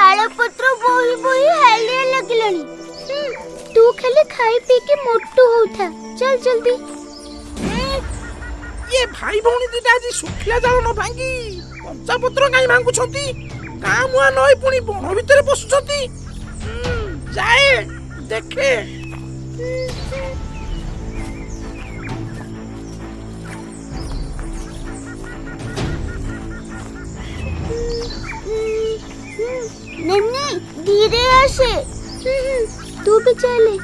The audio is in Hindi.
डाल पत्र बोही बोही हालिया लगलानी। तू खाली खाई पी के मोटू होता। चल जल्दी। ये भाई भौणी दिटा आज सुखिला जाल न भांगी कंचा पत्र काई भांगु छथि। कामुआ नई पुनी बण भितर पसु छथि। जाए देखे। नन्ही धीरे आसे। तू भी चले।